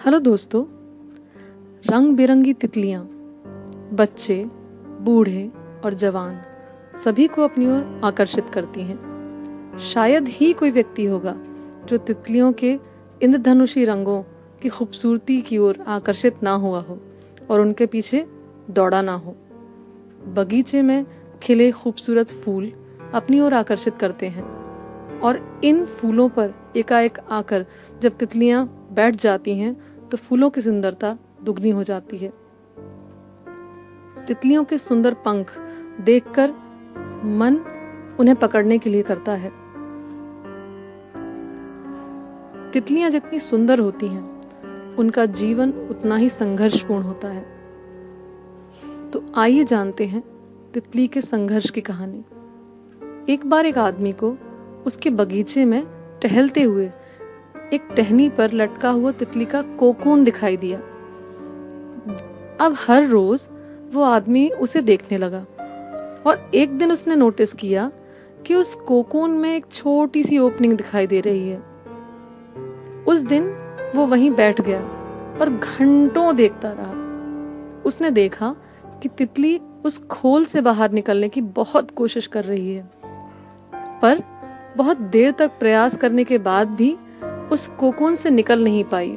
Hello दोस्तों, रंग बिरंगी तितलियां बच्चे, बूढ़े और जवान सभी को अपनी ओर आकर्षित करती हैं। शायद ही कोई व्यक्ति होगा जो तितलियों के इंद्रधनुषी रंगों की खूबसूरती की ओर आकर्षित ना हुआ हो और उनके पीछे दौड़ा ना हो। बगीचे में खिले खूबसूरत फूल अपनी ओर आकर्षित करते हैं और इन फूलों पर एकाएक आकर जब तितलियां बैठ जाती हैं तो फूलों की सुंदरता दुगनी हो जाती है। तितलियों के सुंदर पंख देखकर मन उन्हें पकड़ने के लिए करता है। तितलियां जितनी सुंदर होती हैं, उनका जीवन उतना ही संघर्षपूर्ण होता है। तो आइए जानते हैं तितली के संघर्ष की कहानी। एक बार एक आदमी को उसके बगीचे में टहलते हुए एक टहनी पर लटका हुआ तितली का कोकून दिखाई दिया। अब हर रोज वो आदमी उसे देखने लगा और एक दिन उसने नोटिस किया कि उस कोकून में एक छोटी सी ओपनिंग दिखाई दे रही है। उस दिन वो वहीं बैठ गया और घंटों देखता रहा। उसने देखा कि तितली उस खोल से बाहर निकलने की बहुत कोशिश कर रही है, पर बहुत देर तक प्रयास करने के बाद भी उस कोकून से निकल नहीं पाई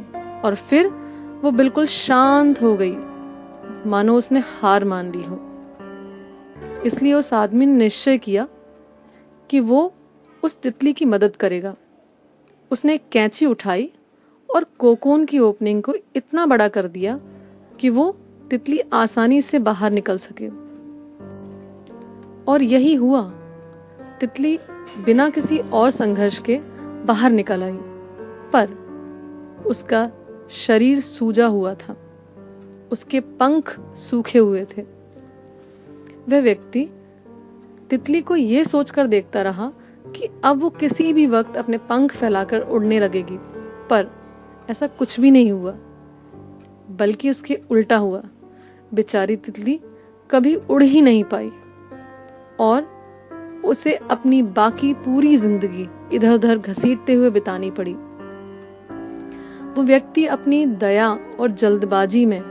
और फिर वो बिल्कुल शांत हो गई, मानो उसने हार मान ली हो। इसलिए उस आदमी ने निश्चय किया कि वो उस तितली की मदद करेगा। उसने एक कैंची उठाई और कोकून की ओपनिंग को इतना बड़ा कर दिया कि वो तितली आसानी से बाहर निकल सके। और यही हुआ। तितली बिना किसी और संघर्ष के बाहर निकल आई, पर उसका शरीर सूजा हुआ था, उसके पंख सूखे हुए थे। वह व्यक्ति तितली को यह सोचकर देखता रहा कि अब वो किसी भी वक्त अपने पंख फैलाकर उड़ने लगेगी, पर ऐसा कुछ भी नहीं हुआ, बल्कि उसके उल्टा हुआ। बेचारी तितली कभी उड़ ही नहीं पाई और उसे अपनी बाकी पूरी जिंदगी इधर उधर घसीटते हुए बितानी पड़ी। वो व्यक्ति अपनी दया और जल्दबाजी में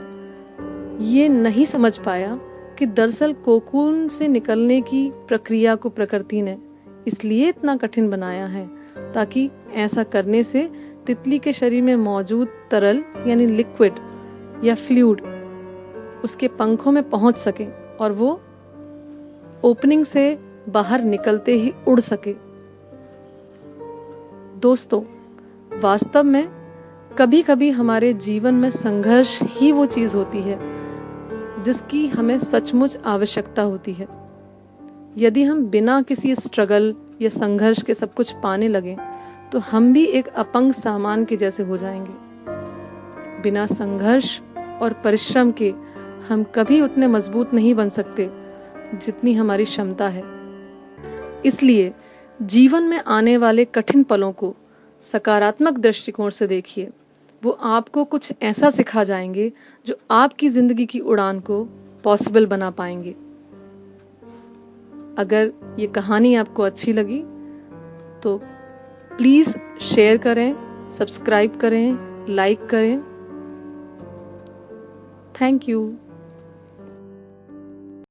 ये नहीं समझ पाया कि दरअसल कोकून से निकलने की प्रक्रिया को प्रकृति ने इसलिए इतना कठिन बनाया है ताकि ऐसा करने से तितली के शरीर में मौजूद तरल यानी लिक्विड या फ्लूइड उसके पंखों में पहुंच सके और वो ओपनिंग से बाहर निकलते ही उड़ सके। दोस्तों, वास्तव में कभी कभी हमारे जीवन में संघर्ष ही वो चीज होती है जिसकी हमें सचमुच आवश्यकता होती है। यदि हम बिना किसी स्ट्रगल या संघर्ष के सब कुछ पाने लगे तो हम भी एक अपंग सामान के जैसे हो जाएंगे। बिना संघर्ष और परिश्रम के हम कभी उतने मजबूत नहीं बन सकते जितनी हमारी क्षमता है। इसलिए जीवन में आने वाले कठिन पलों को सकारात्मक दृष्टिकोण से देखिए। वो आपको कुछ ऐसा सिखा जाएंगे जो आपकी जिंदगी की उड़ान को पॉसिबल बना पाएंगे। अगर ये कहानी आपको अच्छी लगी तो प्लीज शेयर करें, सब्सक्राइब करें, लाइक करें। Thank you.